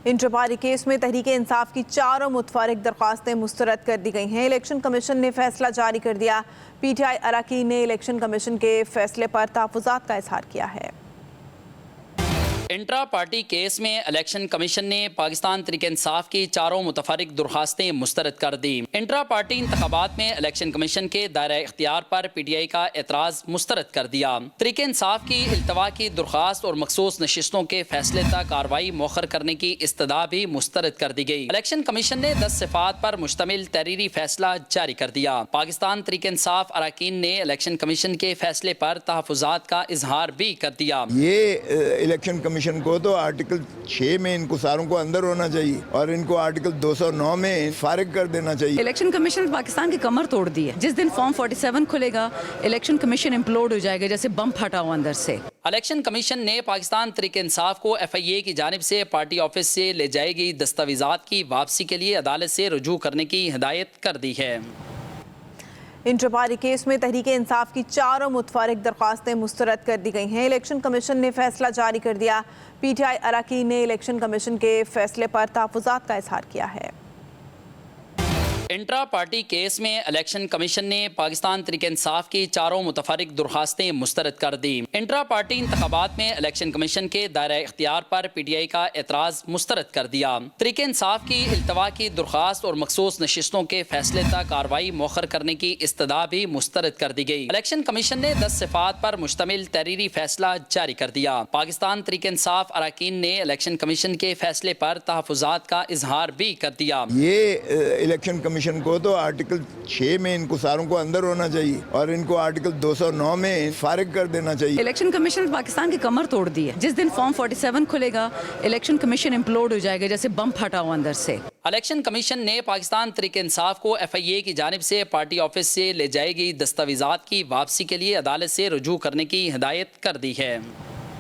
Inter party case میں تحریک انصاف کی چاروں متفرق درخواستیں مسترد کر دی گئی ہیں۔ الیکشن کمیشن نے فیصلہ جاری کر دیا۔ پی ٹی آئی اراکین نے الیکشن کمیشن کے فیصلے پر تحفظات کا اظہار کیا ہے۔ انٹرا پارٹی کیس میں الیکشن کمیشن نے پاکستان تحریک انصاف کی چاروں متفرق درخواستیں مسترد کر دی۔ انٹرا پارٹی انتخابات میں الیکشن کمیشن کے دائرہ اختیار پر پی ٹی آئی کا اعتراض مسترد کر دیا۔ تحریک انصاف کی التوا کی درخواست اور مخصوص نشستوں کے فیصلے تک کارروائی مؤخر کرنے کی استدعا بھی مسترد کر دی گئی۔ الیکشن کمیشن نے 10 صفحات پر مشتمل تحریری فیصلہ جاری کر دیا۔ پاکستان تحریک انصاف اراکین نے الیکشن کمیشن کے فیصلے پر تحفظات کا اظہار بھی کر دیا۔ یہ الیکشن کمیشن کو تو آرٹیکل 6 میں ان کو ساروں کو اندر ہونا چاہیے اور ان کو آرٹیکل 209 میں فارغ کر دینا چاہیے۔ الیکشن کمیشن نے پاکستان کی کمر توڑ دی ہے۔ جس دن فارم 47 کھلے گا الیکشن کمیشن امپلوڈ ہو جائے گا، جیسے بم پھٹا ہوا اندر سے۔ الیکشن کمیشن نے پاکستان تحریک انصاف کو ایف آئی اے کی جانب سے پارٹی آفس سے لے جائے گی دستاویزات کی واپسی کے لیے عدالت سے رجوع کرنے کی ہدایت کر دی ہے۔ انٹر پارٹی کیس میں تحریک انصاف کی چاروں متفرق درخواستیں مسترد کر دی گئی ہیں۔ الیکشن کمیشن نے فیصلہ جاری کر دیا۔ پی ٹی آئی اراکین نے الیکشن کمیشن کے فیصلے پر تحفظات کا اظہار کیا ہے۔ انٹرا پارٹی کیس میں الیکشن کمیشن نے پاکستان تحریک انصاف کی چاروں متفرق درخواستیں مسترد کر دی۔ انٹرا پارٹی انتخابات میں الیکشن کمیشن کے دائرہ اختیار پر پی ٹی آئی کا اعتراض مسترد کر دیا۔ تحریک انصاف کی التوا کی درخواست اور مخصوص نشستوں کے فیصلے تک کارروائی مؤخر کرنے کی استدعا بھی مسترد کر دی گئی۔ الیکشن کمیشن نے 10 صفحات پر مشتمل تحریری فیصلہ جاری کر دیا۔ پاکستان تحریک انصاف اراکین نے الیکشن کمیشن کے فیصلے پر تحفظات کا اظہار بھی کر دیا۔ یہ الیکشن کمیشن کو تو آرٹیکل 6 میں ان کو ساروں کو اندر ہونا چاہیے اور ان کو آرٹیکل 209 میں فارغ کر دینا چاہیے۔ الیکشن کمیشن نے پاکستان کی کمر توڑ دی ہے۔ جس دن فارم 47 کھلے گا الیکشن کمیشن امپلوڈ ہو جائے گا، جیسے بم پھٹا ہوا اندر سے۔ الیکشن کمیشن نے پاکستان تحریک انصاف کو ایف آئی اے کی جانب سے پارٹی آفس سے لے جائے گی دستاویزات کی واپسی کے لیے عدالت سے رجوع کرنے کی ہدایت کر دی ہے۔